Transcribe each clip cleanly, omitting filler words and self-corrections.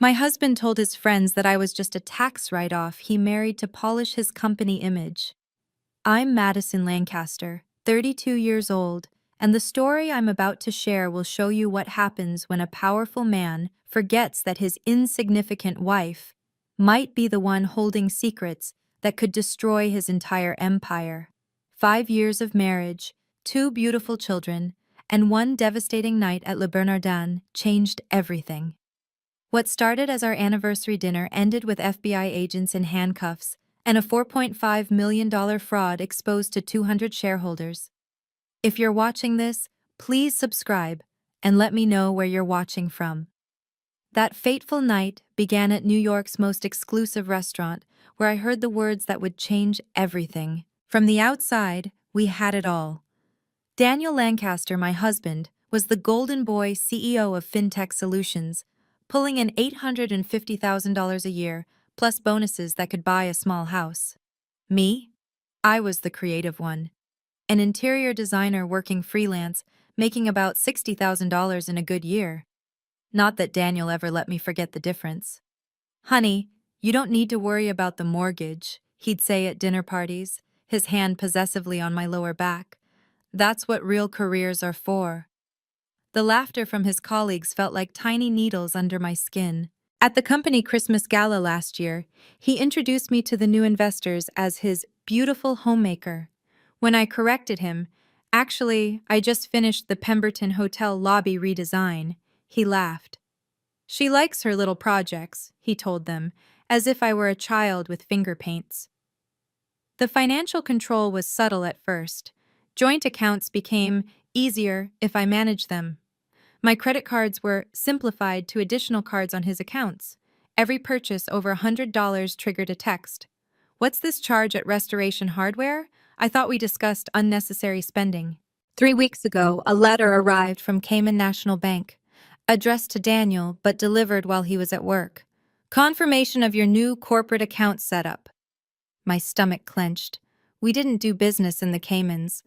My husband told his friends that I was just a tax write-off he married to polish his company image. I'm Madison Lancaster, 32 years old, and the story I'm about to share will show you what happens when a powerful man forgets that his insignificant wife might be the one holding secrets that could destroy his entire empire. 5 years of marriage, two beautiful children, and one devastating night at Le Bernardin changed everything. What started as our anniversary dinner ended with FBI agents in handcuffs and a $4.5 million fraud exposed to 200 shareholders. If you're watching this, please subscribe and let me know where you're watching from. That fateful night began at New York's most exclusive restaurant, where I heard the words that would change everything. From the outside, we had it all. Daniel Lancaster, my husband, was the golden boy CEO of FinTech Solutions, pulling in $850,000 a year, plus bonuses that could buy a small house. Me? I was the creative one. An interior designer working freelance, making about $60,000 in a good year. Not that Daniel ever let me forget the difference. "Honey, you don't need to worry about the mortgage," he'd say at dinner parties, his hand possessively on my lower back. "That's what real careers are for." The laughter from his colleagues felt like tiny needles under my skin. At the company Christmas gala last year, he introduced me to the new investors as his beautiful homemaker. When I corrected him, "Actually, I just finished the Pemberton Hotel lobby redesign," he laughed. "She likes her little projects," he told them, as if I were a child with finger paints. The financial control was subtle at first. Joint accounts became easier if I managed them. My credit cards were simplified to additional cards on his accounts. Every purchase over $100 triggered a text. "What's this charge at Restoration Hardware? I thought we discussed unnecessary spending." 3 weeks ago, a letter arrived from Cayman National Bank, addressed to Daniel but delivered while he was at work. "Confirmation of your new corporate account setup." My stomach clenched. We didn't do business in the Caymans.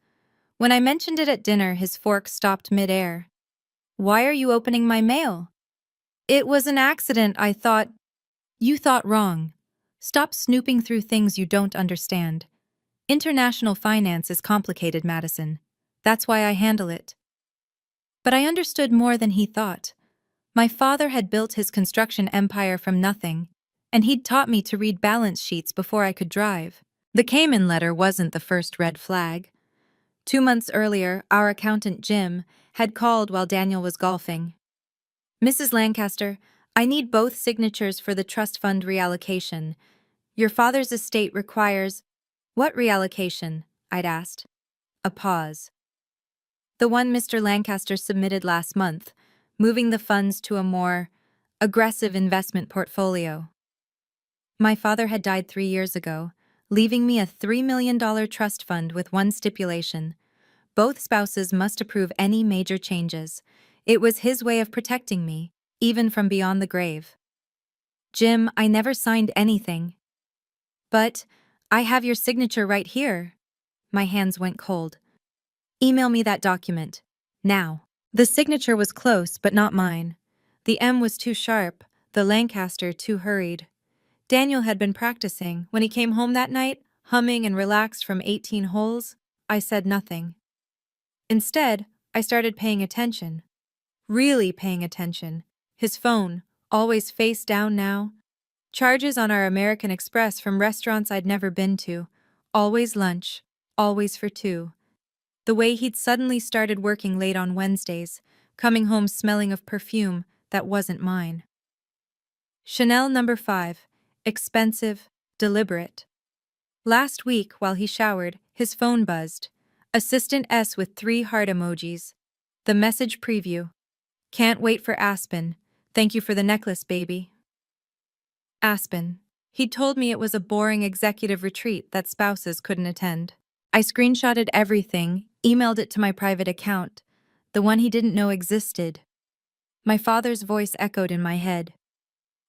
When I mentioned it at dinner, his fork stopped mid-air. "Why are you opening my mail?" "It was an accident, I thought." "You thought wrong. Stop snooping through things you don't understand. International finance is complicated, Madison. That's why I handle it." But I understood more than he thought. My father had built his construction empire from nothing, and he'd taught me to read balance sheets before I could drive. The Cayman letter wasn't the first red flag. 2 months earlier, our accountant Jim had called while Daniel was golfing. "Mrs. Lancaster, I need both signatures for the trust fund reallocation. Your father's estate requires—" "What reallocation?" I'd asked. A pause. "The one Mr. Lancaster submitted last month, moving the funds to a more aggressive investment portfolio." My father had died 3 years ago, leaving me a $3 million trust fund with one stipulation. Both spouses must approve any major changes. It was his way of protecting me, even from beyond the grave. "Jim, I never signed anything." "But I have your signature right here." My hands went cold. "Email me that document. Now." The signature was close, but not mine. The M was too sharp, the Lancaster too hurried. Daniel had been practicing. When he came home that night, humming and relaxed from 18 holes, I said nothing. Instead, I started paying attention. Really paying attention. His phone, always face down now. Charges on our American Express from restaurants I'd never been to. Always lunch. Always for two. The way he'd suddenly started working late on Wednesdays, coming home smelling of perfume that wasn't mine. Chanel No. 5. Expensive, deliberate. Last week, while he showered, his phone buzzed. Assistant S with 3 heart emojis. The message preview. "Can't wait for Aspen. Thank you for the necklace, baby." Aspen. He'd told me it was a boring executive retreat that spouses couldn't attend. I screenshotted everything, emailed it to my private account, the one he didn't know existed. My father's voice echoed in my head.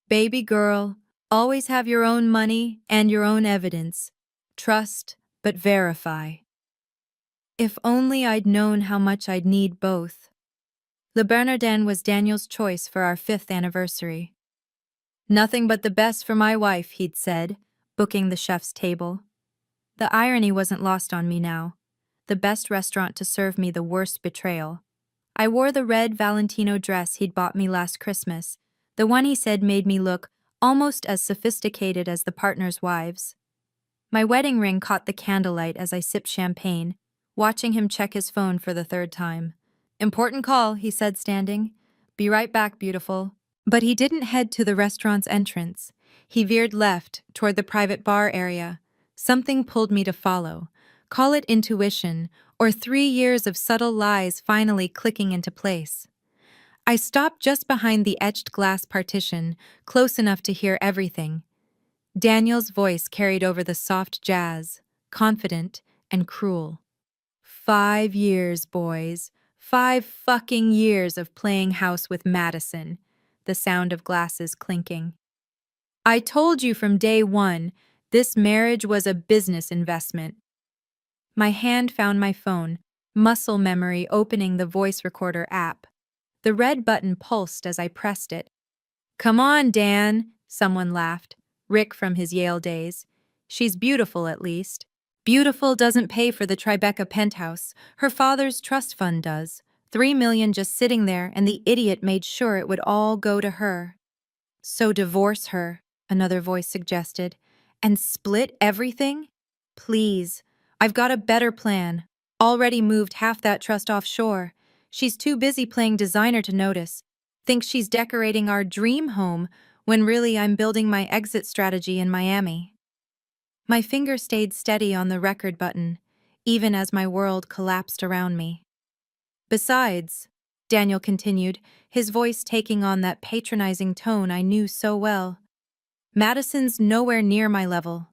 "Baby girl, always have your own money and your own evidence. Trust, but verify." If only I'd known how much I'd need both. Le Bernardin was Daniel's choice for our 5th anniversary. Nothing but the best for my wife, he'd said, booking the chef's table. The irony wasn't lost on me now. The best restaurant to serve me the worst betrayal. I wore the red Valentino dress he'd bought me last Christmas, the one he said made me look almost as sophisticated as the partners' wives. My wedding ring caught the candlelight as I sipped champagne, watching him check his phone for the third time. Important call, he said, standing. Be right back, beautiful. But he didn't head to the restaurant's entrance. He veered left, toward the private bar area. Something pulled me to follow. Call it intuition, or 3 years of subtle lies finally clicking into place. I stopped just behind the etched glass partition, close enough to hear everything. Daniel's voice carried over the soft jazz, confident and cruel. 5 years, boys. 5 fucking years of playing house with Madison. The sound of glasses clinking. I told you from day one, this marriage was a business investment. My hand found my phone, muscle memory opening the voice recorder app. The red button pulsed as I pressed it. Come on, Dan, someone laughed. Rick from his Yale days. She's beautiful, at least. Beautiful doesn't pay for the Tribeca penthouse. Her father's trust fund does. $3 million just sitting there, and the idiot made sure it would all go to her. So divorce her, another voice suggested. And split everything? Please. I've got a better plan. Already moved half that trust offshore. She's too busy playing designer to notice. Thinks she's decorating our dream home, when really I'm building my exit strategy in Miami. My finger stayed steady on the record button, even as my world collapsed around me. Besides, Daniel continued, his voice taking on that patronizing tone I knew so well, Madison's nowhere near my level.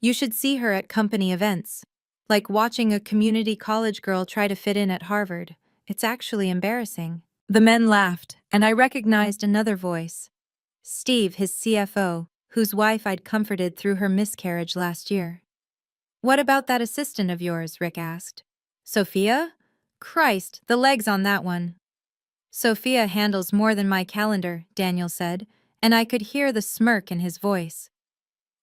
You should see her at company events. Like watching a community college girl try to fit in at Harvard. It's actually embarrassing. The men laughed, and I recognized another voice. Steve, his CFO, whose wife I'd comforted through her miscarriage last year. What about that assistant of yours? Rick asked. Sophia? Christ, the legs on that one. Sophia handles more than my calendar, Daniel said, and I could hear the smirk in his voice.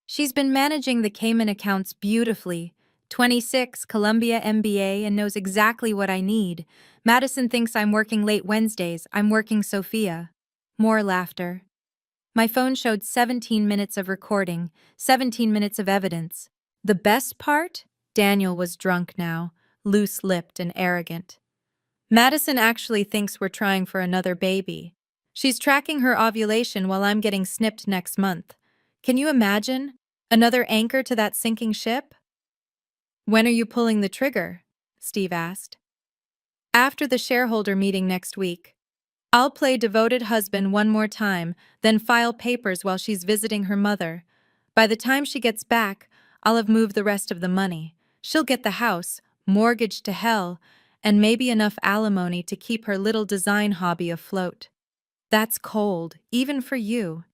She's been managing the Cayman accounts beautifully. 26, Columbia MBA, and knows exactly what I need. Madison thinks I'm working late Wednesdays. I'm working Sophia. More laughter. My phone showed 17 minutes of recording, 17 minutes of evidence. The best part? Daniel was drunk now, loose-lipped and arrogant. Madison actually thinks we're trying for another baby. She's tracking her ovulation while I'm getting snipped next month. Can you imagine? Another anchor to that sinking ship? When are you pulling the trigger? Steve asked. After the shareholder meeting next week. I'll play devoted husband one more time, then file papers while she's visiting her mother. By the time she gets back, I'll have moved the rest of the money. She'll get the house, mortgaged to hell, and maybe enough alimony to keep her little design hobby afloat. That's cold, even for you.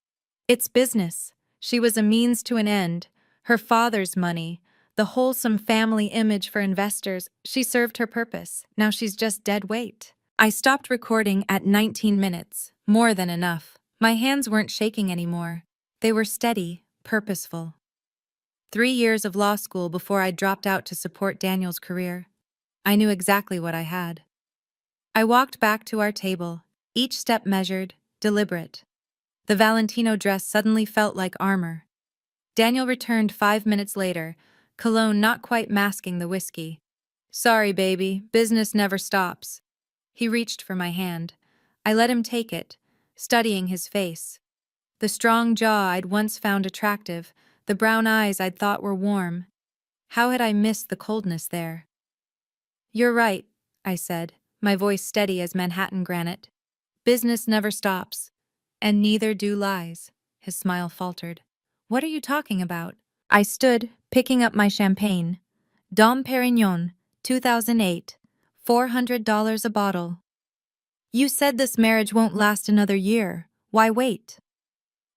It's business. She was a means to an end. Her father's money, the wholesome family image for investors, she served her purpose. Now she's just dead weight. I stopped recording at 19 minutes, more than enough. My hands weren't shaking anymore. They were steady, purposeful. 3 years of law school before I dropped out to support Daniel's career. I knew exactly what I had. I walked back to our table, each step measured, deliberate. The Valentino dress suddenly felt like armor. Daniel returned 5 minutes later, cologne not quite masking the whiskey. Sorry, baby, business never stops. He reached for my hand. I let him take it, studying his face. The strong jaw I'd once found attractive, the brown eyes I'd thought were warm. How had I missed the coldness there? You're right, I said, my voice steady as Manhattan granite. Business never stops. And neither do lies. His smile faltered. What are you talking about? I stood, picking up my champagne. Dom Perignon, 2008. $400 a bottle. You said this marriage won't last another year. Why wait?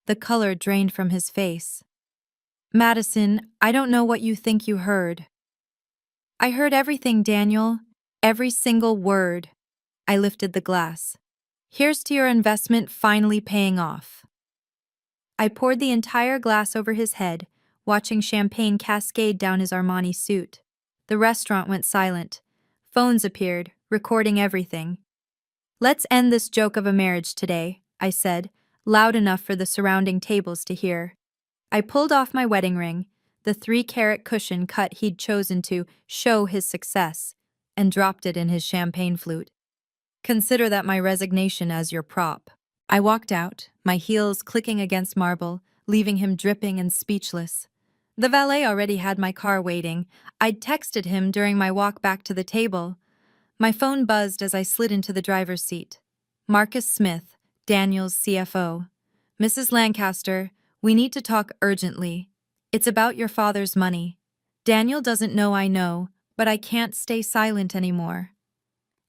The color drained from his face. Madison, I don't know what you think you heard. I heard everything, Daniel. Every single word. I lifted the glass. Here's to your investment finally paying off. I poured the entire glass over his head, watching champagne cascade down his Armani suit. The restaurant went silent. Phones appeared, recording everything. "Let's end this joke of a marriage today," I said, loud enough for the surrounding tables to hear. I pulled off my wedding ring, the 3-carat cushion cut he'd chosen to show his success, and dropped it in his champagne flute. "Consider that my resignation as your prop." I walked out, my heels clicking against marble, leaving him dripping and speechless. The valet already had my car waiting. I'd texted him during my walk back to the table. My phone buzzed as I slid into the driver's seat. Marcus Smith, Daniel's CFO. "Mrs. Lancaster, we need to talk urgently. It's about your father's money. Daniel doesn't know I know, but I can't stay silent anymore."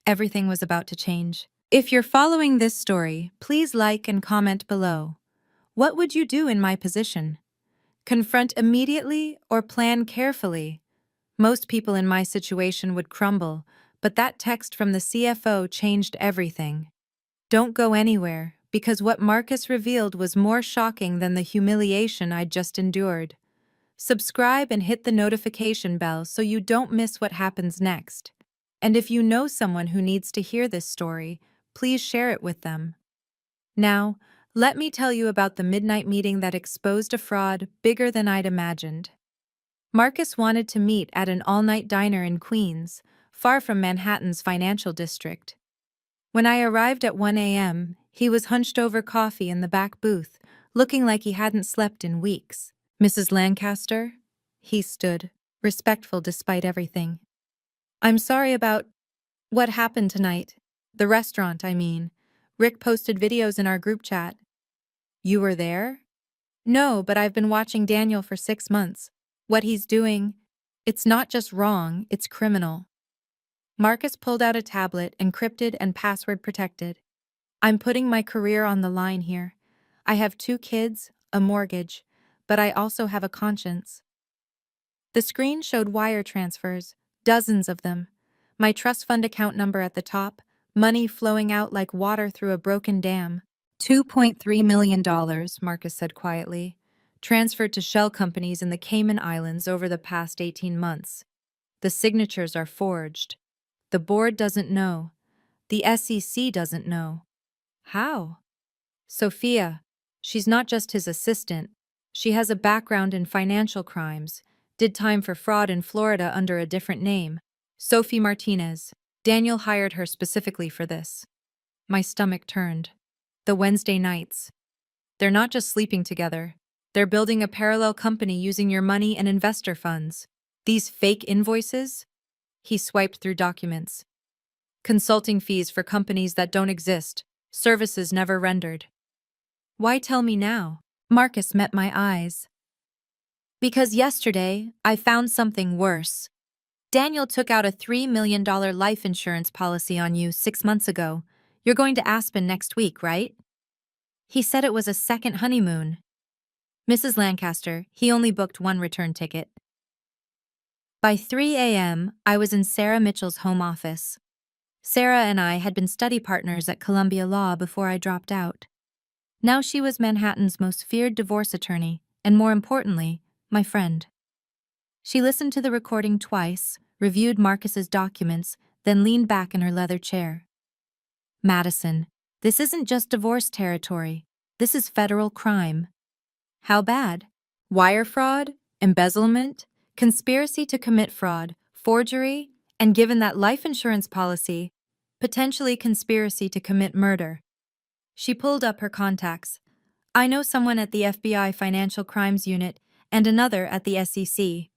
Everything was about to change. If you're following this story, please like and comment below. What would you do in my position? Confront immediately or plan carefully? Most people in my situation would crumble, but that text from the CFO changed everything. Don't go anywhere, because what Marcus revealed was more shocking than the humiliation I'd just endured. Subscribe and hit the notification bell so you don't miss what happens next. And if you know someone who needs to hear this story, please share it with them. Now, let me tell you about the midnight meeting that exposed a fraud bigger than I'd imagined. Marcus wanted to meet at an all-night diner in Queens, far from Manhattan's financial district. When I arrived at 1 a.m., he was hunched over coffee in the back booth, looking like he hadn't slept in weeks. "Mrs. Lancaster?" He stood, respectful despite everything. "I'm sorry about what happened tonight. The restaurant, I mean. Rick posted videos in our group chat." "You were there?" "No, but I've been watching Daniel for 6 months. What he's doing, it's not just wrong, it's criminal." Marcus pulled out a tablet, encrypted and password protected. "I'm putting my career on the line here. I have 2 kids, a mortgage, but I also have a conscience." The screen showed wire transfers, dozens of them. My trust fund account number at the top, money flowing out like water through a broken dam. $2.3 million, Marcus said quietly, transferred to shell companies in the Cayman Islands over the past 18 months. The signatures are forged. The board doesn't know. The SEC doesn't know. How? Sophia, she's not just his assistant. She has a background in financial crimes, did time for fraud in Florida under a different name. Sophie Martinez. Daniel hired her specifically for this. My stomach turned. The Wednesday nights. They're not just sleeping together. They're building a parallel company using your money and investor funds. These fake invoices? He swiped through documents. Consulting fees for companies that don't exist. Services never rendered. Why tell me now? Marcus met my eyes. Because yesterday, I found something worse. Daniel took out a $3 million life insurance policy on you 6 months ago. You're going to Aspen next week, right? He said it was a second honeymoon. Mrs. Lancaster, he only booked 1 return ticket. By 3 a.m., I was in Sarah Mitchell's home office. Sarah and I had been study partners at Columbia Law before I dropped out. Now she was Manhattan's most feared divorce attorney, and more importantly, my friend. She listened to the recording twice, reviewed Marcus's documents, then leaned back in her leather chair. "Madison, this isn't just divorce territory. This is federal crime." "How bad?" "Wire fraud, embezzlement, conspiracy to commit fraud, forgery, and given that life insurance policy, potentially conspiracy to commit murder." She pulled up her contacts. "I know someone at the FBI Financial Crimes Unit and another at the SEC.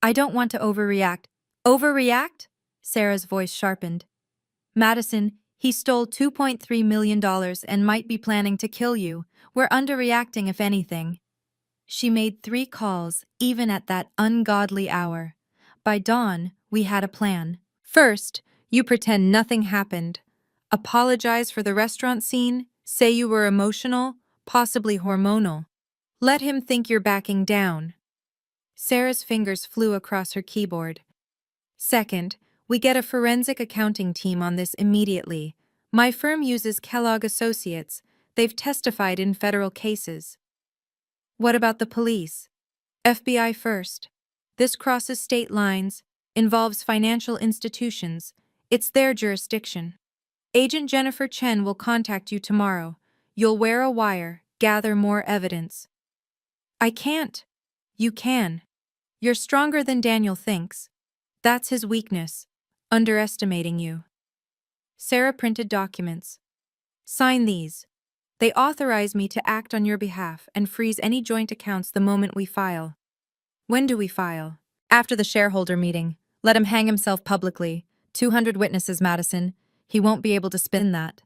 I don't want to overreact." "Overreact?" Sarah's voice sharpened. "Madison, he stole $2.3 million and might be planning to kill you. We're underreacting if anything." She made 3 calls, even at that ungodly hour. By dawn, we had a plan. First, you pretend nothing happened. Apologize for the restaurant scene, say you were emotional, possibly hormonal. Let him think you're backing down. Sarah's fingers flew across her keyboard. Second, we get a forensic accounting team on this immediately. My firm uses Kellogg Associates. They've testified in federal cases. What about the police? FBI first. This crosses state lines, involves financial institutions. It's their jurisdiction. Agent Jennifer Chen will contact you tomorrow. You'll wear a wire, gather more evidence. I can't. You can. You're stronger than Daniel thinks. That's his weakness, underestimating you. Sarah printed documents. Sign these. They authorize me to act on your behalf and freeze any joint accounts the moment we file. When do we file? After the shareholder meeting. Let him hang himself publicly. 200 witnesses, Madison. He won't be able to spin that.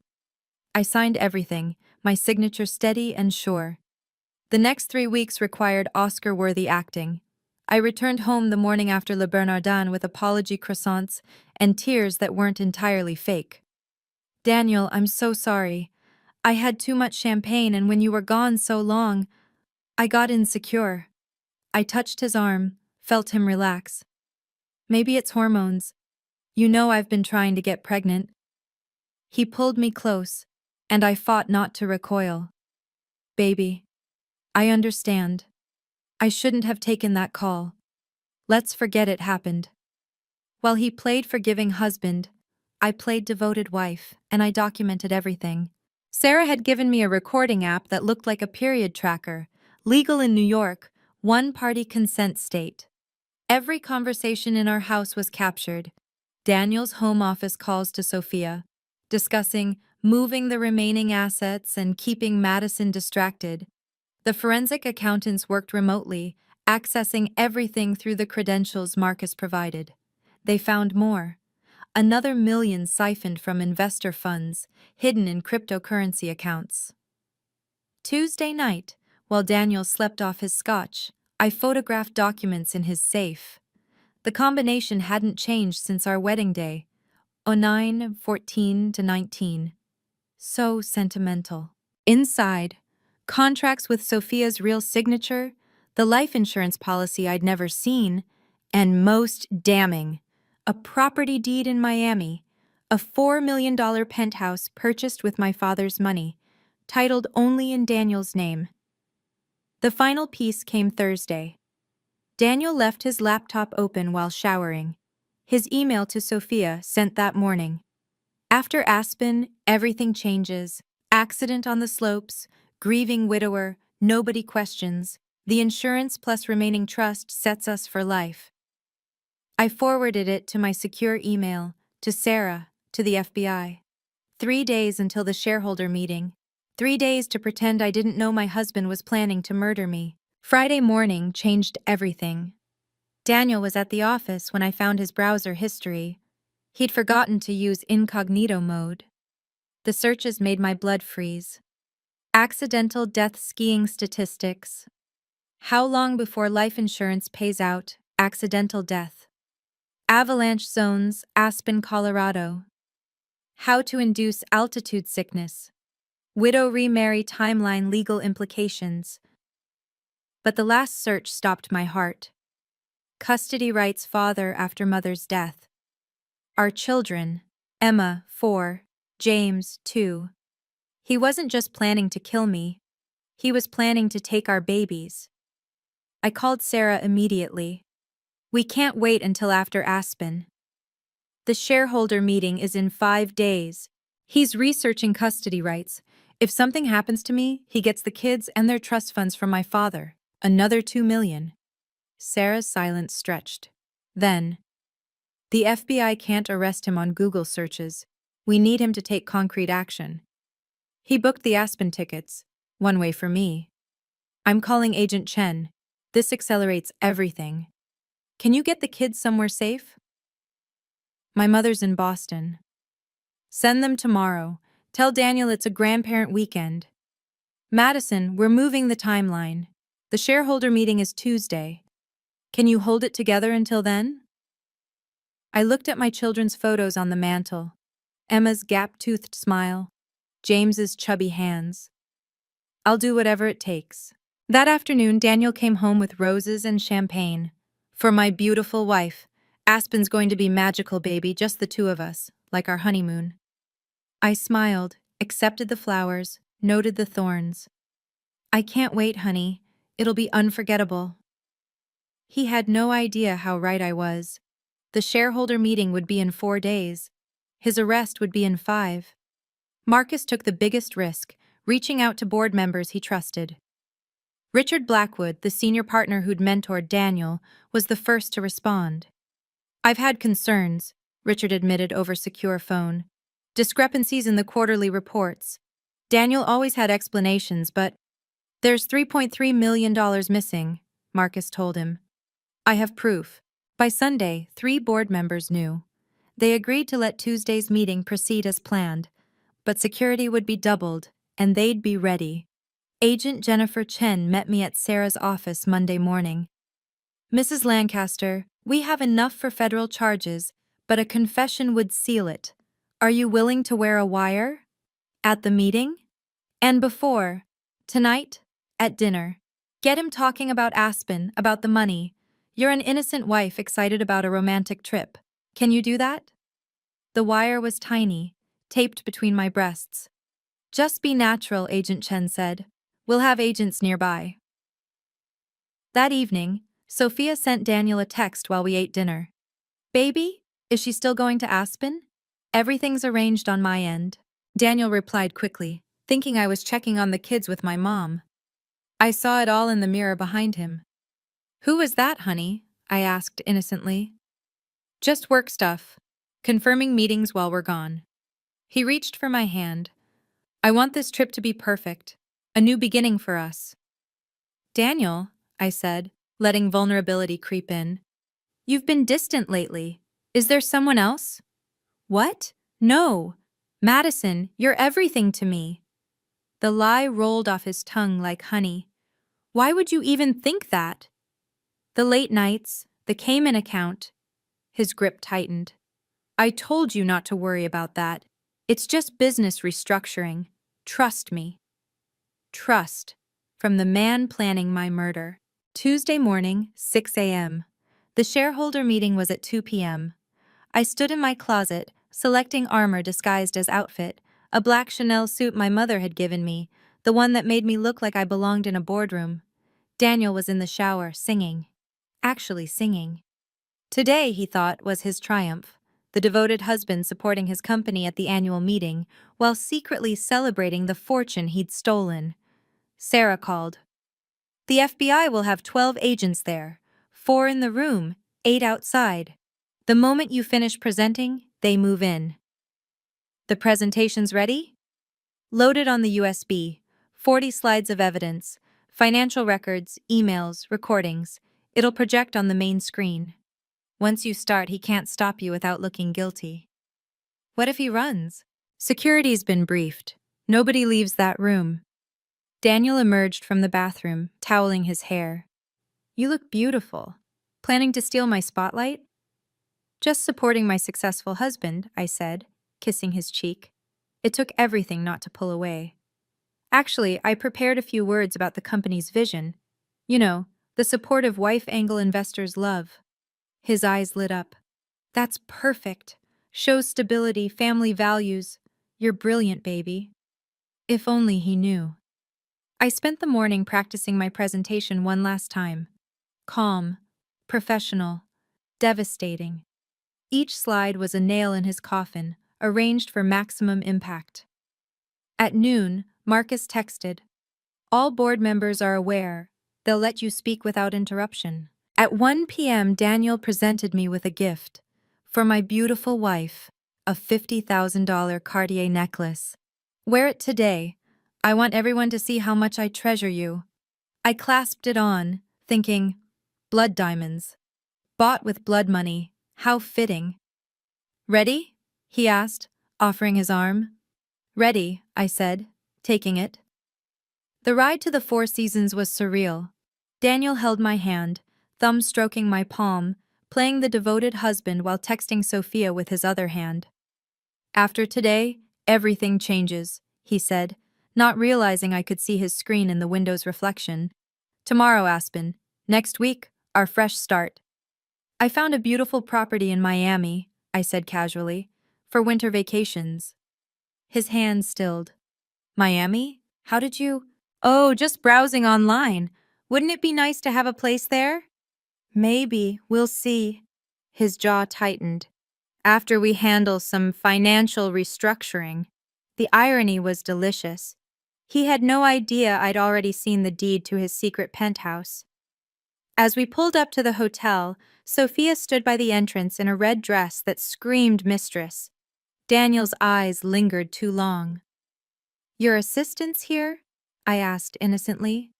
I signed everything, my signature steady and sure. The next 3 weeks required Oscar-worthy acting. I returned home the morning after Le Bernardin with apology croissants and tears that weren't entirely fake. Daniel, I'm so sorry. I had too much champagne, and when you were gone so long, I got insecure. I touched his arm, felt him relax. Maybe it's hormones. You know I've been trying to get pregnant. He pulled me close, and I fought not to recoil. Baby, I understand. I shouldn't have taken that call. Let's forget it happened. While he played forgiving husband, I played devoted wife, and I documented everything. Sarah had given me a recording app that looked like a period tracker, legal in New York, one-party consent state. Every conversation in our house was captured. Daniel's home office calls to Sophia, discussing moving the remaining assets and keeping Madison distracted. The forensic accountants worked remotely, accessing everything through the credentials Marcus provided. They found more. Another million siphoned from investor funds, hidden in cryptocurrency accounts. Tuesday night, while Daniel slept off his scotch, I photographed documents in his safe. The combination hadn't changed since our wedding day. 09, 14 to 19. So sentimental. Inside, contracts with Sophia's real signature, the life insurance policy I'd never seen, and most damning, a property deed in Miami, a $4 million penthouse purchased with my father's money, titled only in Daniel's name. The final piece came Thursday. Daniel left his laptop open while showering. His email to Sophia sent that morning. After Aspen, everything changes. Accident on the slopes, grieving widower, nobody questions. The insurance plus remaining trust sets us for life. I forwarded it to my secure email, to Sarah, to the FBI. 3 days until the shareholder meeting. 3 days to pretend I didn't know my husband was planning to murder me. Friday morning changed everything. Daniel was at the office when I found his browser history. He'd forgotten to use incognito mode. The searches made my blood freeze. Accidental death skiing statistics. How long before life insurance pays out accidental death? Avalanche zones, Aspen, Colorado. How to induce altitude sickness. Widow remarry timeline legal implications. But the last search stopped my heart. Custody rights father after mother's death. Our children, Emma, 4, James, 2. He wasn't just planning to kill me. He was planning to take our babies. I called Sarah immediately. We can't wait until after Aspen. The shareholder meeting is in 5 days. He's researching custody rights. If something happens to me, he gets the kids and their trust funds from my father. Another $2 million. Sarah's silence stretched. Then, the FBI can't arrest him on Google searches. We need him to take concrete action. He booked the Aspen tickets. One way for me. I'm calling Agent Chen. This accelerates everything. Can you get the kids somewhere safe? My mother's in Boston. Send them tomorrow. Tell Daniel it's a grandparent weekend. Madison, we're moving the timeline. The shareholder meeting is Tuesday. Can you hold it together until then? I looked at my children's photos on the mantel. Emma's gap-toothed smile. James's chubby hands. I'll do whatever it takes. That afternoon, Daniel came home with roses and champagne. For my beautiful wife. Aspen's going to be magical, baby, just the two of us, like our honeymoon. I smiled, accepted the flowers, noted the thorns. I can't wait, honey. It'll be unforgettable. He had no idea how right I was. The shareholder meeting would be in 4 days. His arrest would be in 5. Marcus took the biggest risk, reaching out to board members he trusted. Richard Blackwood, the senior partner who'd mentored Daniel, was the first to respond. "I've had concerns," Richard admitted over secure phone. "Discrepancies in the quarterly reports. Daniel always had explanations, but there's $3.3 million missing," Marcus told him. "I have proof." By Sunday, 3 board members knew. They agreed to let Tuesday's meeting proceed as planned, but security would be doubled, and they'd be ready. Agent Jennifer Chen met me at Sarah's office Monday morning. "Mrs. Lancaster, we have enough for federal charges, but a confession would seal it. Are you willing to wear a wire? At the meeting? And before? Tonight? At dinner? Get him talking about Aspen, about the money. You're an innocent wife excited about a romantic trip. Can you do that?" The wire was tiny, taped between my breasts. "Just be natural," Agent Chen said. "We'll have agents nearby." That evening, Sophia sent Daniel a text while we ate dinner. "Baby, is she still going to Aspen? Everything's arranged on my end." Daniel replied quickly, thinking I was checking on the kids with my mom. I saw it all in the mirror behind him. "Who was that, honey?" I asked innocently. "Just work stuff. Confirming meetings while we're gone." He reached for my hand. "I want this trip to be perfect. A new beginning for us." "Daniel," I said, letting vulnerability creep in. "You've been distant lately. Is there someone else?" "What? No. Madison, you're everything to me." The lie rolled off his tongue like honey. "Why would you even think that?" "The late nights, the Cayman account." His grip tightened. "I told you not to worry about that. It's just business restructuring. Trust me." Trust. From the man planning my murder. Tuesday morning, 6 a.m. The shareholder meeting was at 2 p.m. I stood in my closet, selecting armor disguised as outfit, a black Chanel suit my mother had given me, the one that made me look like I belonged in a boardroom. Daniel was in the shower, singing. Actually singing. Today, he thought, was his triumph. The devoted husband supporting his company at the annual meeting, while secretly celebrating the fortune he'd stolen. Sarah called. "The FBI will have 12 agents there. 4 in the room, 8 outside. The moment you finish presenting, they move in." "The presentation's ready?" "Loaded on the USB. 40 slides of evidence. Financial records, emails, recordings. It'll project on the main screen. Once you start, he can't stop you without looking guilty." "What if he runs?" "Security's been briefed. Nobody leaves that room." Daniel emerged from the bathroom, toweling his hair. "You look beautiful. Planning to steal my spotlight?" "Just supporting my successful husband," I said, kissing his cheek. It took everything not to pull away. "Actually, I prepared a few words about the company's vision. You know, the supportive wife angle investors love." His eyes lit up. "That's perfect. Shows stability, family values. You're brilliant, baby." If only he knew. I spent the morning practicing my presentation one last time. Calm, professional, devastating. Each slide was a nail in his coffin, arranged for maximum impact. At noon, Marcus texted, "All board members are aware. They'll let you speak without interruption." At 1 p.m., Daniel presented me with a gift. For my beautiful wife, a $50,000 Cartier necklace. "Wear it today. I want everyone to see how much I treasure you." I clasped it on, thinking, blood diamonds. Bought with blood money. How fitting. "Ready?" he asked, offering his arm. "Ready," I said, taking it. The ride to the Four Seasons was surreal. Daniel held my hand, thumb stroking my palm, playing the devoted husband while texting Sophia with his other hand. "After today, everything changes," he said, not realizing I could see his screen in the window's reflection. "Tomorrow, Aspen. Next week, our fresh start." "I found a beautiful property in Miami," I said casually, "for winter vacations." His hand stilled. "Miami? How did you—" "Oh, just browsing online. Wouldn't it be nice to have a place there? Maybe, we'll see. His jaw tightened. After we handle some financial restructuring. The irony was delicious. He had no idea I'd already seen the deed to his secret penthouse. As we pulled up to the hotel, Sophia stood by the entrance in a red dress that screamed mistress. Daniel's eyes lingered too long. "Your assistant's here?" I asked innocently.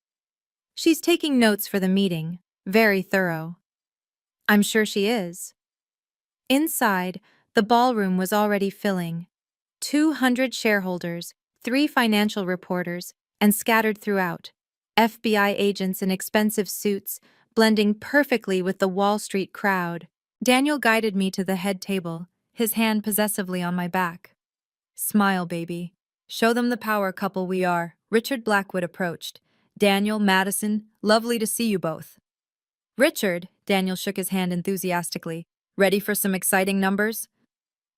"She's taking notes for the meeting. Very thorough." "I'm sure she is." Inside, the ballroom was already filling. 200 shareholders, 3 financial reporters, and scattered throughout. FBI agents in expensive suits, blending perfectly with the Wall Street crowd. Daniel guided me to the head table, his hand possessively on my back. "Smile, baby. Show them the power couple we are." Richard Blackwood approached. "Daniel, Madison, lovely to see you both." "Richard," Daniel shook his hand enthusiastically. "Ready for some exciting numbers?"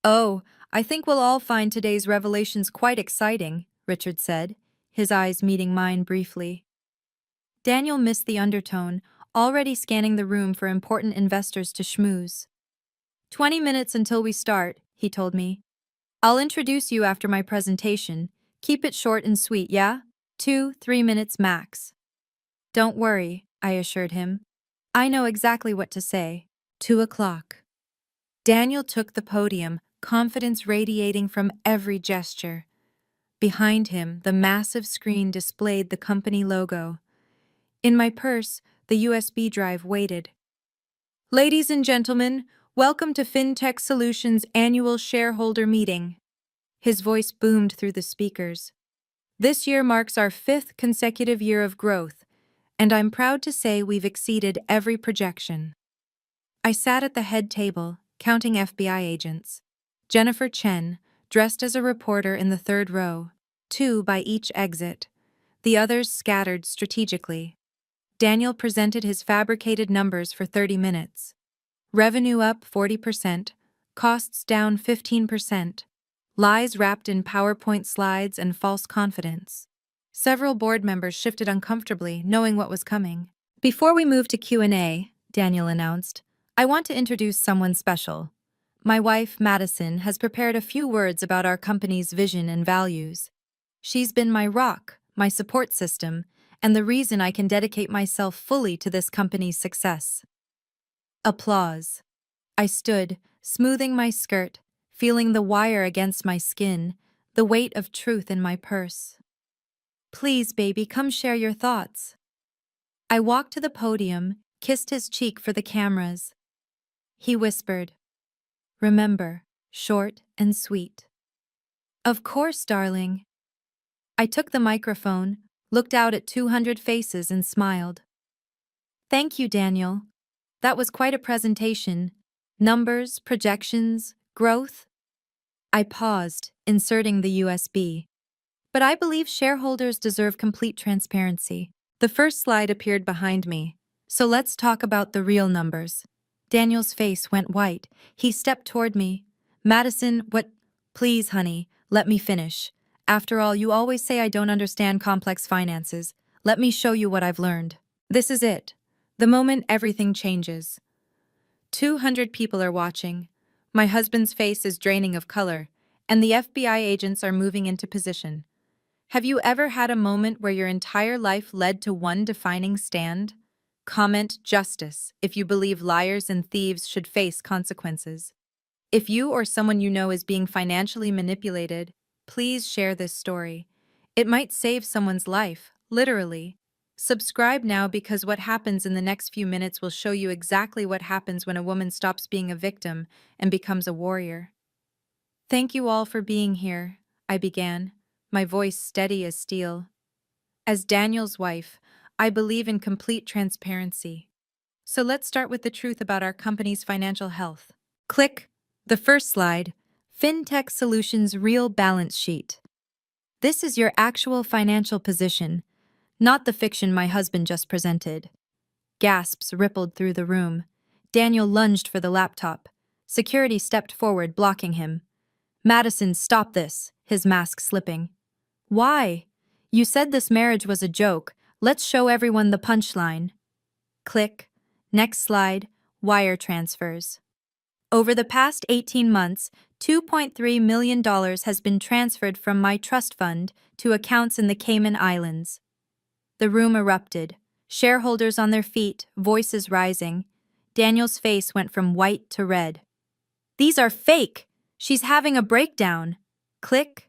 "Oh, I think we'll all find today's revelations quite exciting," Richard said, his eyes meeting mine briefly. Daniel missed the undertone, already scanning the room for important investors to schmooze. 20 minutes until we start," he told me. "I'll introduce you after my presentation. Keep it short and sweet, yeah? 2-3 minutes max." "Don't worry," I assured him. "I know exactly what to say." 2 o'clock. Daniel took the podium, confidence radiating from every gesture. Behind him, the massive screen displayed the company logo. In my purse, the USB drive waited. "Ladies and gentlemen, welcome to FinTech Solutions' annual shareholder meeting." His voice boomed through the speakers. "This year marks our 5th consecutive year of growth, and I'm proud to say we've exceeded every projection." I sat at the head table, counting FBI agents. Jennifer Chen, dressed as a reporter in the 3rd row, 2 by each exit. The others scattered strategically. Daniel presented his fabricated numbers for 30 minutes. Revenue up 40%, costs down 15%, lies wrapped in PowerPoint slides and false confidence. Several board members shifted uncomfortably, knowing what was coming. "Before we move to Q&A," Daniel announced, "I want to introduce someone special. My wife, Madison, has prepared a few words about our company's vision and values. She's been my rock, my support system, and the reason I can dedicate myself fully to this company's success." Applause. I stood, smoothing my skirt, feeling the wire against my skin, the weight of truth in my purse. "Please, baby, come share your thoughts." I walked to the podium, kissed his cheek for the cameras. He whispered, "Remember, short and sweet." "Of course, darling." I took the microphone, looked out at 200 faces and smiled. "Thank you, Daniel. That was quite a presentation. Numbers, projections, growth." I paused, inserting the USB. "But I believe shareholders deserve complete transparency." The first slide appeared behind me. "So let's talk about the real numbers." Daniel's face went white. He stepped toward me. "Madison, what—" "Please, honey, let me finish. After all, you always say I don't understand complex finances. Let me show you what I've learned. This is it. The moment everything changes." 200 people are watching. My husband's face is draining of color, and the FBI agents are moving into position. Have you ever had a moment where your entire life led to one defining stand? Comment justice if you believe liars and thieves should face consequences. If you or someone you know is being financially manipulated, please share this story. It might save someone's life, literally. Subscribe now because what happens in the next few minutes will show you exactly what happens when a woman stops being a victim and becomes a warrior. "Thank you all for being here," I began, my voice steady as steel. "As Daniel's wife, I believe in complete transparency. So let's start with the truth about our company's financial health." Click. The first slide, FinTech Solutions Real Balance Sheet. This is your actual financial position, not the fiction my husband just presented. Gasps rippled through the room. Daniel lunged for the laptop. Security stepped forward, blocking him. "Madison, stop this," his mask slipping. "Why? You said this marriage was a joke. Let's show everyone the punchline. Click. Next slide. Wire transfers. Over the past 18 months, $2.3 million has been transferred from my trust fund to accounts in the Cayman Islands. The room erupted. Shareholders on their feet, voices rising. Daniel's face went from white to red. These are fake! She's having a breakdown. Click.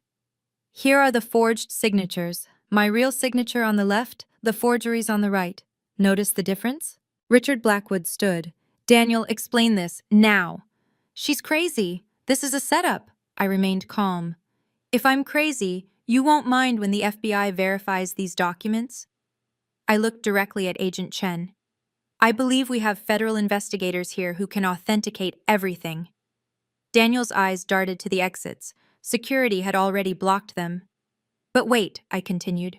Here are the forged signatures. My real signature on the left, the forgeries on the right. Notice the difference? Richard Blackwood stood. Daniel, explain this, now. She's crazy. This is a setup. I remained calm. If I'm crazy, you won't mind when the FBI verifies these documents? I looked directly at Agent Chen. I believe we have federal investigators here who can authenticate everything. Daniel's eyes darted to the exits. Security had already blocked them. But wait, I continued.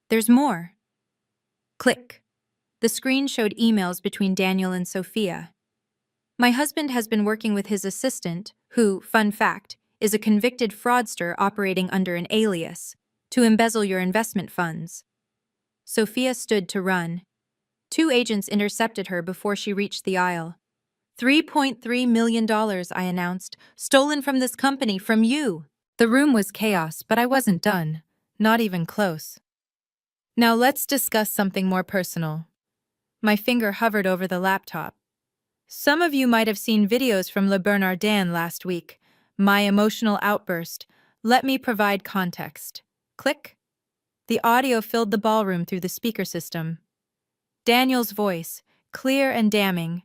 There's more. Click. The screen showed emails between Daniel and Sophia. My husband has been working with his assistant, who, fun fact, is a convicted fraudster operating under an alias, to embezzle your investment funds. Sophia stood to run. 2 agents intercepted her before she reached the aisle. $3.3 million, I announced, stolen from this company, from you. The room was chaos, but I wasn't done. Not even close. Now let's discuss something more personal. My finger hovered over the laptop. Some of you might have seen videos from Le Bernardin last week. My emotional outburst. Let me provide context. Click. The audio filled the ballroom through the speaker system. Daniel's voice, clear and damning.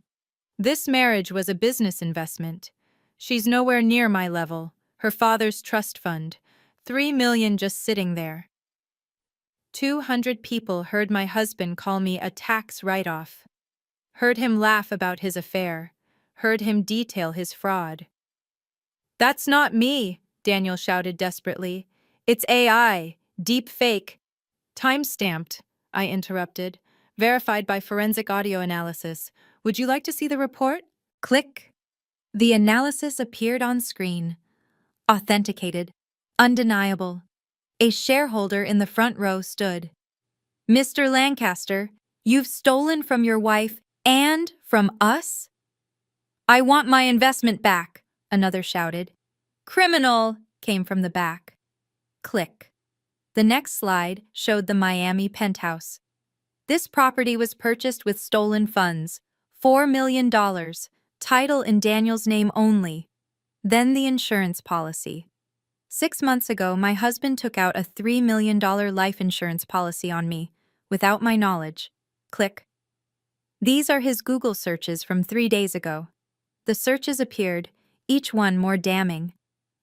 This marriage was a business investment. She's nowhere near my level. Her father's trust fund. $3 million just sitting there. 200 people heard my husband call me a tax write-off. Heard him laugh about his affair. Heard him detail his fraud. That's not me, Daniel shouted desperately. It's AI, deep fake. Time-stamped, I interrupted. Verified by forensic audio analysis. Would you like to see the report? Click. The analysis appeared on screen. Authenticated. Undeniable. A shareholder in the front row stood. Mr. Lancaster, you've stolen from your wife and from us? I want my investment back, another shouted. Criminal, came from the back. Click. The next slide showed the Miami penthouse. This property was purchased with stolen funds, $4 million, title in Daniel's name only. Then the insurance policy. 6 months ago, my husband took out a $3 million life insurance policy on me, without my knowledge. Click. These are his Google searches from 3 days ago. The searches appeared, each one more damning.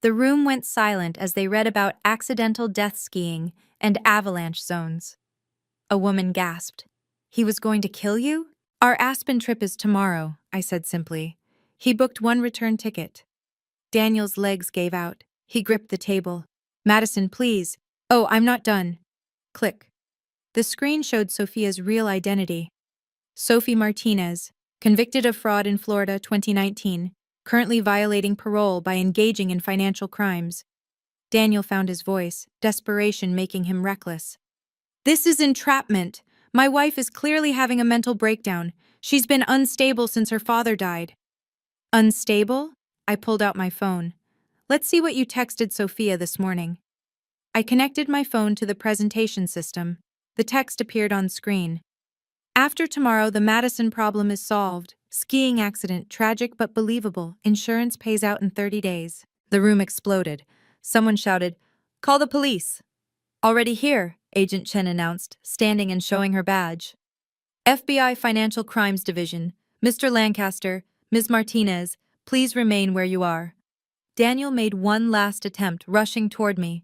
The room went silent as they read about accidental death skiing and avalanche zones. A woman gasped. He was going to kill you? Our Aspen trip is tomorrow, I said simply. He booked 1 return ticket. Daniel's legs gave out. He gripped the table. Madison, please. Oh, I'm not done. Click. The screen showed Sophia's real identity. Sophie Martinez, convicted of fraud in Florida 2019, currently violating parole by engaging in financial crimes. Daniel found his voice, desperation making him reckless. This is entrapment. My wife is clearly having a mental breakdown. She's been unstable since her father died. Unstable? I pulled out my phone. Let's see what you texted Sophia this morning. I connected my phone to the presentation system. The text appeared on screen. After tomorrow, the Madison problem is solved. Skiing accident, tragic but believable. Insurance pays out in 30 days. The room exploded. Someone shouted, "Call the police." Already here, Agent Chen announced, standing and showing her badge. FBI Financial Crimes Division. Mr. Lancaster, Ms. Martinez, please remain where you are. Daniel made one last attempt, rushing toward me.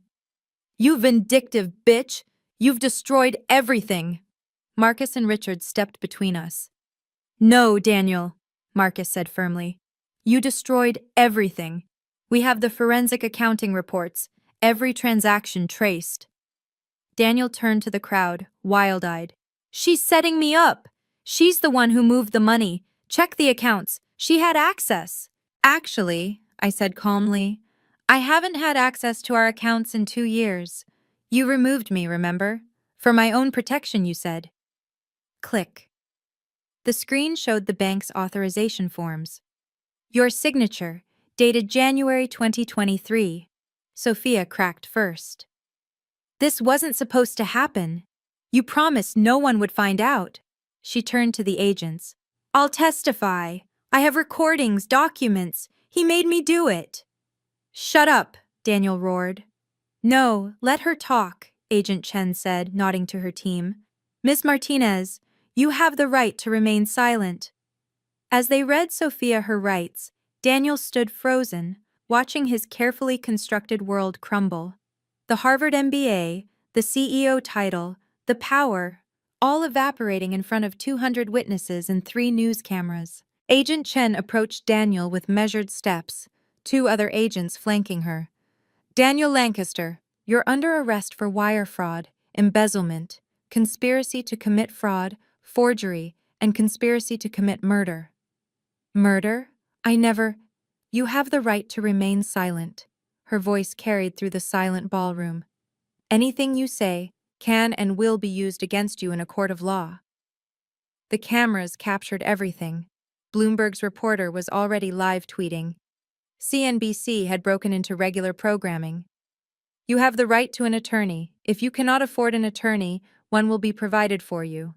You vindictive bitch! You've destroyed everything! Marcus and Richard stepped between us. No, Daniel, Marcus said firmly. You destroyed everything. We have the forensic accounting reports, every transaction traced. Daniel turned to the crowd, wild-eyed. She's setting me up! She's the one who moved the money. Check the accounts. She had access. Actually, I said calmly, I haven't had access to our accounts in 2 years. You removed me, remember? For my own protection, you said. Click. The screen showed the bank's authorization forms. Your signature, dated January 2023. Sophia cracked first. This wasn't supposed to happen. You promised no one would find out. She turned to the agents. I'll testify. I have recordings, documents. He made me do it. Shut up, Daniel roared. No, let her talk, Agent Chen said, nodding to her team. Ms. Martinez, you have the right to remain silent. As they read Sophia her rights, Daniel stood frozen, watching his carefully constructed world crumble. The Harvard MBA, the CEO title, the power, all evaporating in front of 200 witnesses and 3 news cameras. Agent Chen approached Daniel with measured steps, 2 other agents flanking her. Daniel Lancaster, you're under arrest for wire fraud, embezzlement, conspiracy to commit fraud, forgery, and conspiracy to commit murder. Murder? You have the right to remain silent. Her voice carried through the silent ballroom. Anything you say can and will be used against you in a court of law. The cameras captured everything. Bloomberg's reporter was already live tweeting. CNBC had broken into regular programming. You have the right to an attorney. If you cannot afford an attorney, one will be provided for you.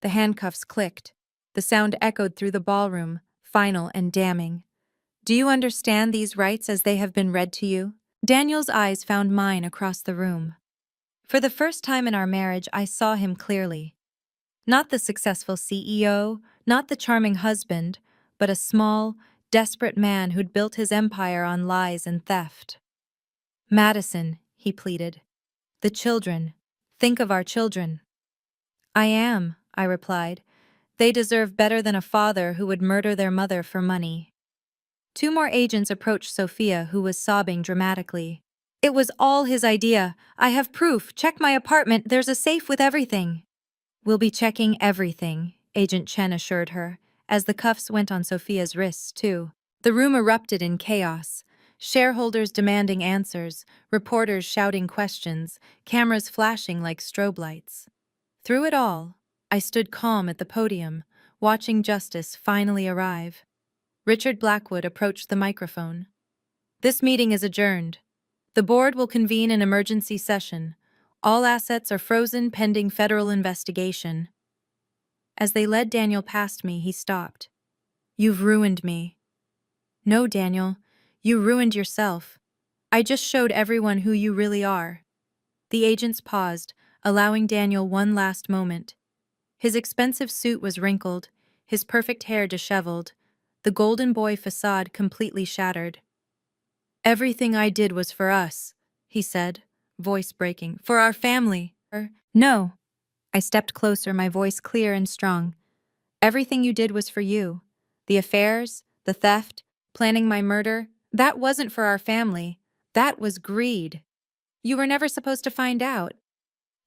The handcuffs clicked. The sound echoed through the ballroom, final and damning. Do you understand these rights as they have been read to you? Daniel's eyes found mine across the room. For the first time in our marriage, I saw him clearly. Not the successful CEO, not the charming husband, but a small, desperate man who'd built his empire on lies and theft. Madison, he pleaded. The children. Think of our children. I am, I replied. They deserve better than a father who would murder their mother for money. 2 more agents approached Sophia, who was sobbing dramatically. It was all his idea. I have proof. Check my apartment. There's a safe with everything. We'll be checking everything, Agent Chen assured her, as the cuffs went on Sophia's wrists, too. The room erupted in chaos. Shareholders demanding answers, reporters shouting questions, cameras flashing like strobe lights. Through it all, I stood calm at the podium, watching justice finally arrive. Richard Blackwood approached the microphone. This meeting is adjourned. The board will convene an emergency session. All assets are frozen pending federal investigation. As they led Daniel past me, he stopped. You've ruined me. No, Daniel, you ruined yourself. I just showed everyone who you really are. The agents paused, allowing Daniel one last moment. His expensive suit was wrinkled, his perfect hair disheveled, the golden boy facade completely shattered. Everything I did was for us, he said, voice breaking. For our family. No. I stepped closer, my voice clear and strong. Everything you did was for you. The affairs, the theft, planning my murder, that wasn't for our family. That was greed. You were never supposed to find out.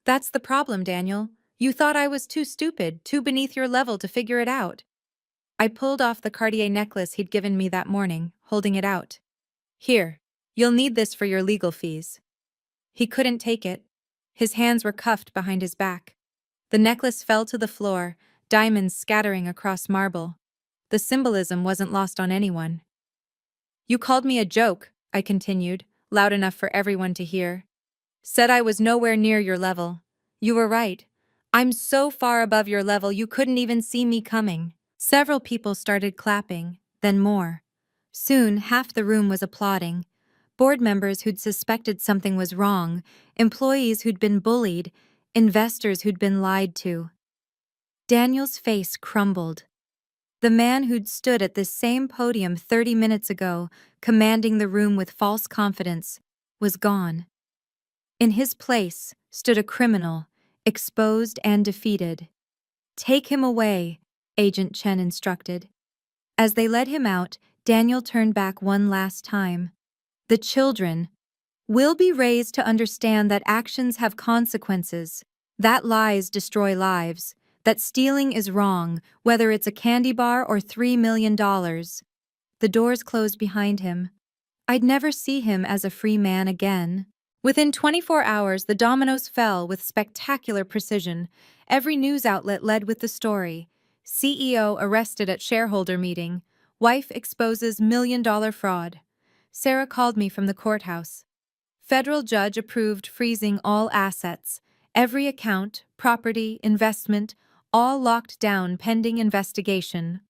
That's the problem, Daniel. You thought I was too stupid, too beneath your level to figure it out. I pulled off the Cartier necklace he'd given me that morning, holding it out. Here, you'll need this for your legal fees. He couldn't take it. His hands were cuffed behind his back. The necklace fell to the floor, diamonds scattering across marble. The symbolism wasn't lost on anyone. You called me a joke, I continued, loud enough for everyone to hear. Said I was nowhere near your level. You were right. I'm so far above your level you couldn't even see me coming. Several people started clapping, then more. Soon, half the room was applauding. Board members who'd suspected something was wrong, employees who'd been bullied, investors who'd been lied to. Daniel's face crumbled. The man who'd stood at this same podium 30 minutes ago, commanding the room with false confidence, was gone. In his place stood a criminal, exposed and defeated. Take him away, Agent Chen instructed. As they led him out, Daniel turned back one last time. The children will be raised to understand that actions have consequences, that lies destroy lives, that stealing is wrong, whether it's a candy bar or $3 million. The doors closed behind him. I'd never see him as a free man again. Within 24 hours, the dominoes fell with spectacular precision. Every news outlet led with the story. CEO arrested at shareholder meeting. Wife exposes million-dollar fraud. Sarah called me from the courthouse. Federal judge approved freezing all assets. Every account, property, investment, all locked down pending investigation.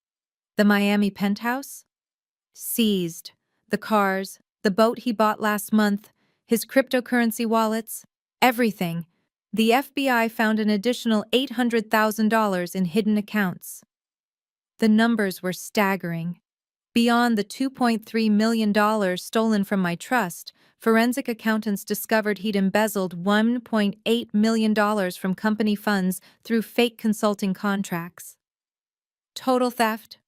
The Miami penthouse? Seized. The cars, the boat he bought last month, his cryptocurrency wallets, everything. The FBI found an additional $800,000 in hidden accounts. The numbers were staggering. Beyond the $2.3 million stolen from my trust, forensic accountants discovered he'd embezzled $1.8 million from company funds through fake consulting contracts. Total theft?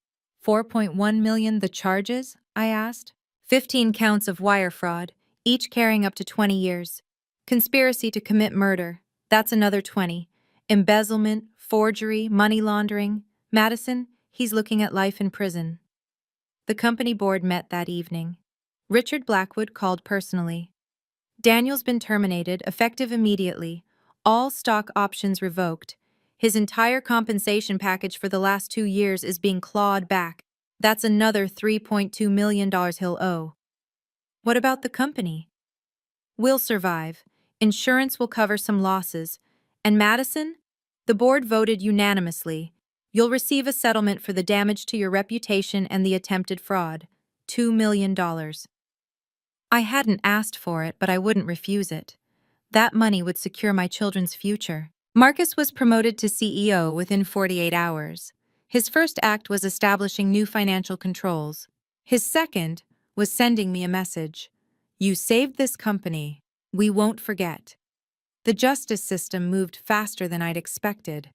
$4.1 million. The charges? I asked. 15 counts of wire fraud, each carrying up to 20 years. Conspiracy to commit murder. That's another 20. Embezzlement, forgery, money laundering. Madison, he's looking at life in prison. The company board met that evening. Richard Blackwood called personally. Daniel's been terminated, effective immediately. All stock options revoked. His entire compensation package for the last 2 years is being clawed back. That's another $3.2 million he'll owe. What about the company? We'll survive. Insurance will cover some losses. And Madison? The board voted unanimously. You'll receive a settlement for the damage to your reputation and the attempted fraud. $2 million. I hadn't asked for it, but I wouldn't refuse it. That money would secure my children's future. Marcus was promoted to CEO within 48 hours. His first act was establishing new financial controls. His second was sending me a message. You saved this company. We won't forget. The justice system moved faster than I'd expected.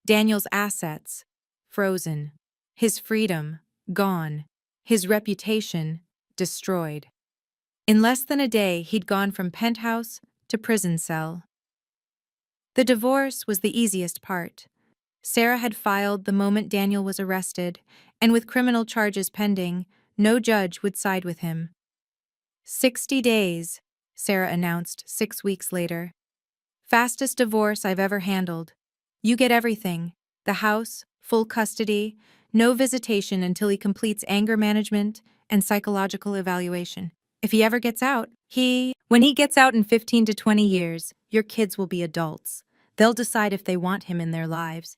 Daniel's assets, frozen. His freedom, gone. His reputation, destroyed. In less than a day, he'd gone from penthouse to prison cell. The divorce was the easiest part. Sarah had filed the moment Daniel was arrested, and with criminal charges pending, no judge would side with him. 60 days, Sarah announced 6 weeks later. Fastest divorce I've ever handled. You get everything. The house, full custody, no visitation until he completes anger management and psychological evaluation. If he ever gets out, when he gets out in 15 to 20 years, your kids will be adults. They'll decide if they want him in their lives.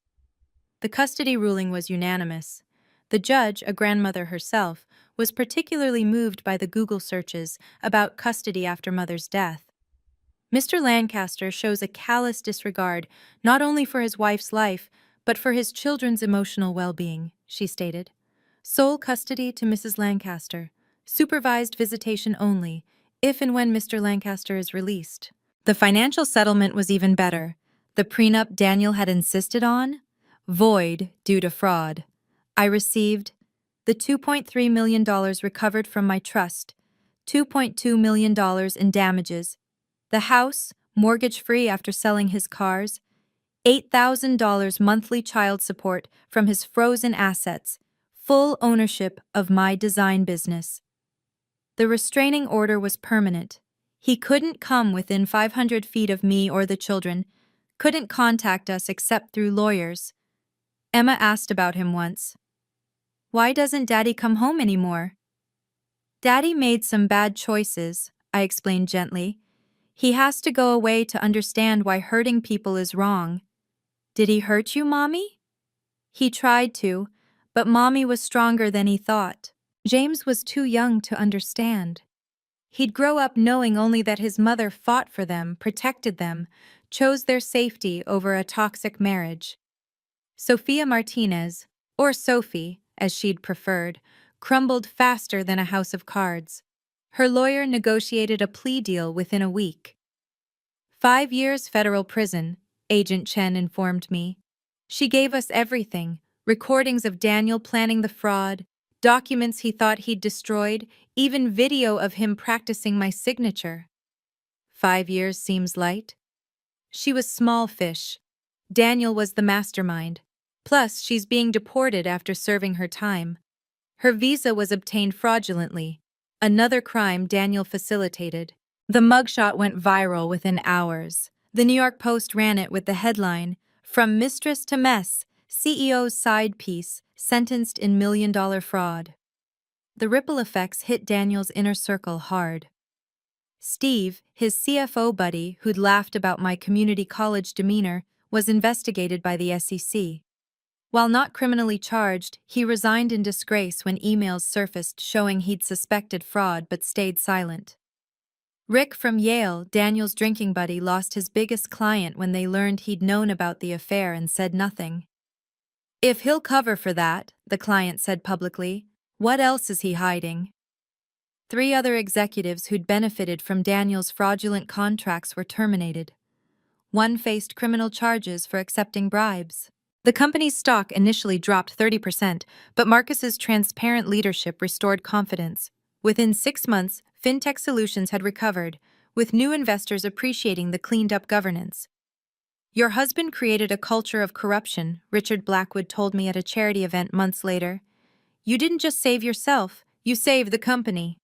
The custody ruling was unanimous. The judge, a grandmother herself, was particularly moved by the Google searches about custody after mother's death. Mr. Lancaster shows a callous disregard not only for his wife's life, but for his children's emotional well-being, she stated. Sole custody to Mrs. Lancaster. Supervised visitation only, if and when Mr. Lancaster is released. The financial settlement was even better. The prenup Daniel had insisted on? Void due to fraud. I received the $2.3 million recovered from my trust, $2.2 million in damages, the house, mortgage-free after selling his cars, $8,000 monthly child support from his frozen assets, full ownership of my design business. The restraining order was permanent. He couldn't come within 500 feet of me or the children, couldn't contact us except through lawyers. Emma asked about him once. Why doesn't Daddy come home anymore? Daddy made some bad choices, I explained gently. He has to go away to understand why hurting people is wrong. Did he hurt you, Mommy? He tried to, but Mommy was stronger than he thought. James was too young to understand. He'd grow up knowing only that his mother fought for them, protected them, chose their safety over a toxic marriage. Sophia Martinez, or Sophie, as she'd preferred, crumbled faster than a house of cards. Her lawyer negotiated a plea deal within a week. 5 years federal prison, Agent Chen informed me. She gave us everything, recordings of Daniel planning the fraud, documents he thought he'd destroyed, even video of him practicing my signature. 5 years seems light. She was small fish. Daniel was the mastermind. Plus, she's being deported after serving her time. Her visa was obtained fraudulently, another crime Daniel facilitated. The mugshot went viral within hours. The New York Post ran it with the headline, "From Mistress to Mess, CEO's Side Piece, Sentenced in Million-Dollar Fraud." The ripple effects hit Daniel's inner circle hard. Steve, his CFO buddy who'd laughed about my community college demeanor, was investigated by the SEC. While not criminally charged, he resigned in disgrace when emails surfaced showing he'd suspected fraud but stayed silent. Rick from Yale, Daniel's drinking buddy, lost his biggest client when they learned he'd known about the affair and said nothing. "If he'll cover for that," the client said publicly, "what else is he hiding?" 3 other executives who'd benefited from Daniel's fraudulent contracts were terminated. One faced criminal charges for accepting bribes. The company's stock initially dropped 30%, but Marcus's transparent leadership restored confidence. Within 6 months, fintech solutions had recovered, with new investors appreciating the cleaned-up governance. "Your husband created a culture of corruption," Richard Blackwood told me at a charity event months later. "You didn't just save yourself, you saved the company."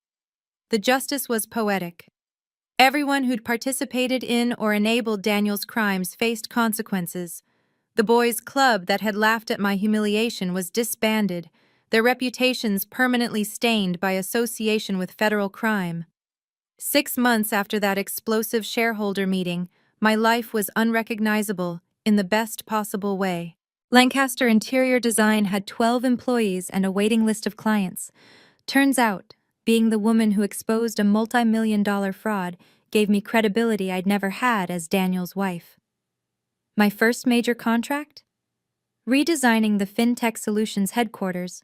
The justice was poetic. Everyone who'd participated in or enabled Daniel's crimes faced consequences. The boys' club that had laughed at my humiliation was disbanded, their reputations permanently stained by association with federal crime. 6 months after that explosive shareholder meeting, my life was unrecognizable in the best possible way. Lancaster Interior Design had 12 employees and a waiting list of clients. Turns out, being the woman who exposed a multi-million-dollar fraud gave me credibility I'd never had as Daniel's wife. My first major contract? Redesigning the FinTech Solutions headquarters.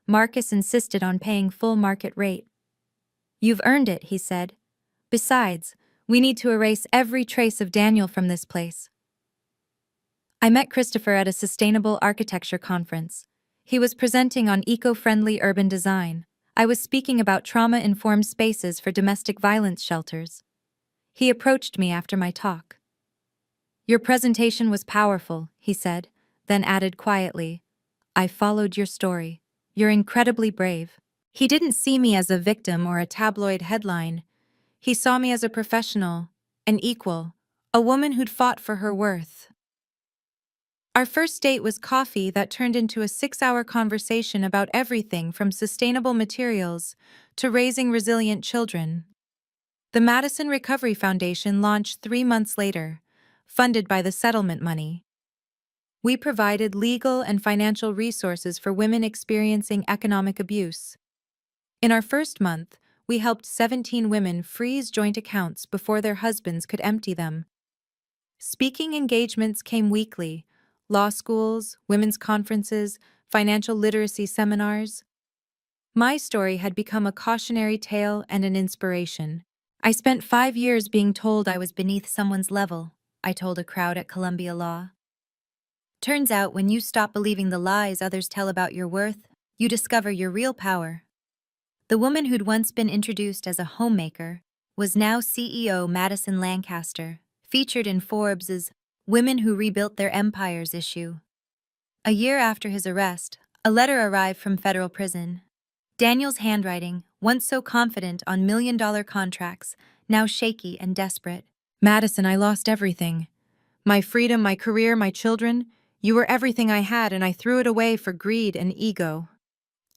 Marcus insisted on paying full market rate. "You've earned it," he said. "Besides, we need to erase every trace of Daniel from this place." I met Christopher at a sustainable architecture conference. He was presenting on eco-friendly urban design. I was speaking about trauma-informed spaces for domestic violence shelters. He approached me after my talk. "Your presentation was powerful," he said, then added quietly, "I followed your story. You're incredibly brave." He didn't see me as a victim or a tabloid headline. He saw me as a professional, an equal, a woman who'd fought for her worth. Our first date was coffee that turned into a 6-hour conversation about everything from sustainable materials to raising resilient children. The Madison Recovery Foundation launched 3 months later, funded by the settlement money. We provided legal and financial resources for women experiencing economic abuse. In our first month, we helped 17 women freeze joint accounts before their husbands could empty them. Speaking engagements came weekly: law schools, women's conferences, financial literacy seminars. My story had become a cautionary tale and an inspiration. "I spent 5 years being told I was beneath someone's level," I told a crowd at Columbia Law. "Turns out when you stop believing the lies others tell about your worth, you discover your real power." The woman who'd once been introduced as a homemaker was now CEO Madison Lancaster, featured in Forbes's Women Who Rebuilt Their Empires issue. A year after his arrest, a letter arrived from federal prison. Daniel's handwriting, once so confident on million-dollar contracts, now shaky and desperate. "Madison, I lost everything. My freedom, my career, my children. You were everything I had, and I threw it away for greed and ego.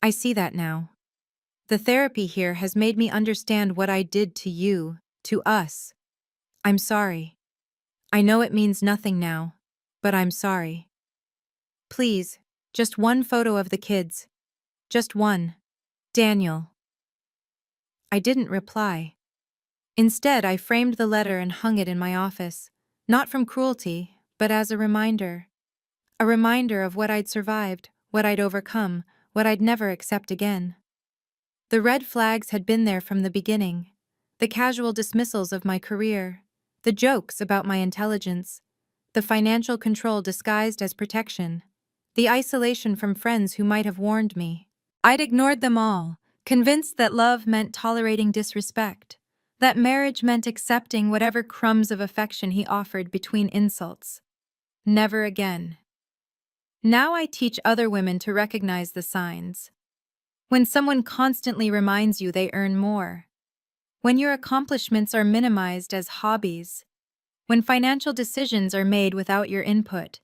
I see that now. The therapy here has made me understand what I did to you, to us. I'm sorry. I know it means nothing now, but I'm sorry. Please, just one photo of the kids. Just one. Daniel." I didn't reply. Instead, I framed the letter and hung it in my office, not from cruelty, but as a reminder. A reminder of what I'd survived, what I'd overcome, what I'd never accept again. The red flags had been there from the beginning. The casual dismissals of my career, the jokes about my intelligence, the financial control disguised as protection, the isolation from friends who might have warned me. I'd ignored them all, convinced that love meant tolerating disrespect, that marriage meant accepting whatever crumbs of affection he offered between insults. Never again. Now I teach other women to recognize the signs. When someone constantly reminds you they earn more. when your accomplishments are minimized as hobbies, when financial decisions are made without your input,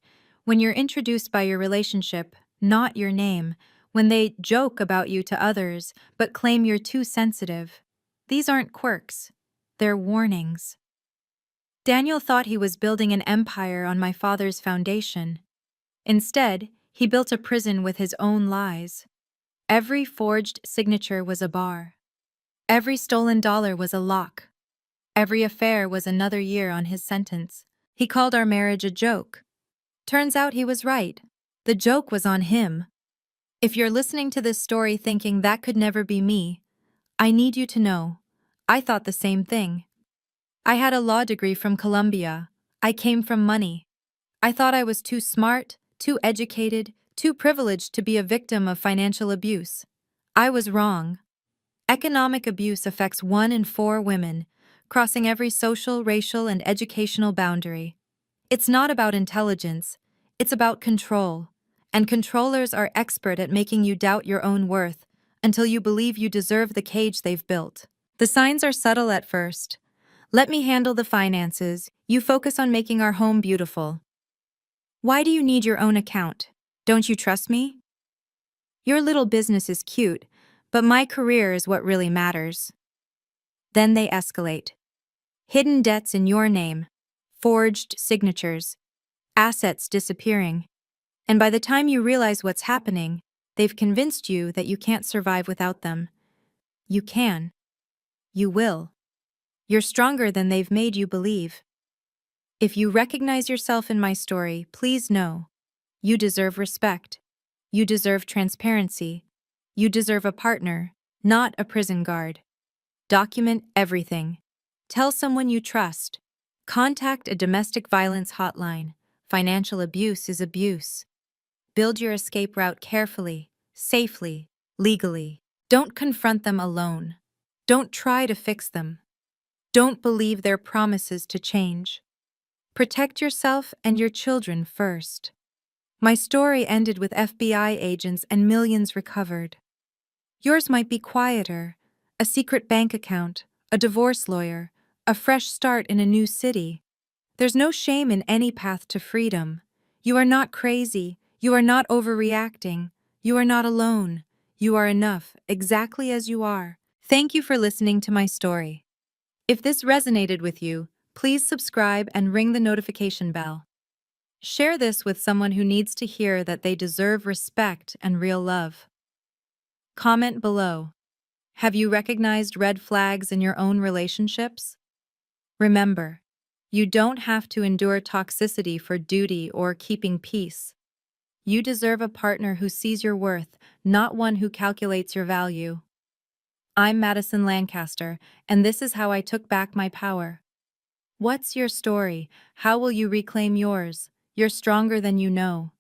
when you're introduced by your relationship, not your name, when they joke about you to others but claim you're too sensitive. These aren't quirks, they're warnings. Daniel thought he was building an empire on my father's foundation. Instead, he built a prison with his own lies. Every forged signature was a bar. Every stolen dollar was a lock. Every affair was another year on his sentence. He called our marriage a joke. Turns out he was right. The joke was on him. If you're listening to this story thinking that could never be me, I need you to know, I thought the same thing. I had a law degree from Columbia. I came from money. I thought I was too smart, too educated, too privileged to be a victim of financial abuse. I was wrong. Economic abuse affects 1 in 4 women, crossing every social, racial, and educational boundary. It's not about intelligence, it's about control. And controllers are expert at making you doubt your own worth until you believe you deserve the cage they've built. The signs are subtle at first. Let me handle the finances. You focus on making our home beautiful. Why do you need your own account? Don't you trust me? Your little business is cute, but my career is what really matters. Then they escalate. Hidden debts in your name, forged signatures, assets disappearing. And by the time you realize what's happening, they've convinced you that you can't survive without them. You can. You will. You're stronger than they've made you believe. If you recognize yourself in my story, please know. You deserve respect. You deserve transparency. You deserve a partner, not a prison guard. Document everything. Tell someone you trust. Contact a domestic violence hotline. Financial abuse is abuse. Build your escape route carefully, safely, legally. Don't confront them alone. Don't try to fix them. Don't believe their promises to change. Protect yourself and your children first. My story ended with FBI agents and millions recovered. Yours might be quieter, a secret bank account, a divorce lawyer, a fresh start in a new city. There's no shame in any path to freedom. You are not crazy. You are not overreacting. You are not alone. You are enough, exactly as you are. Thank you for listening to my story. If this resonated with you, please subscribe and ring the notification bell. Share this with someone who needs to hear that they deserve respect and real love. Comment below. Have you recognized red flags in your own relationships? Remember, you don't have to endure toxicity for duty or keeping peace. You deserve a partner who sees your worth, not one who calculates your value. I'm Madison Lancaster, and this is how I took back my power. What's your story? How will you reclaim yours? You're stronger than you know.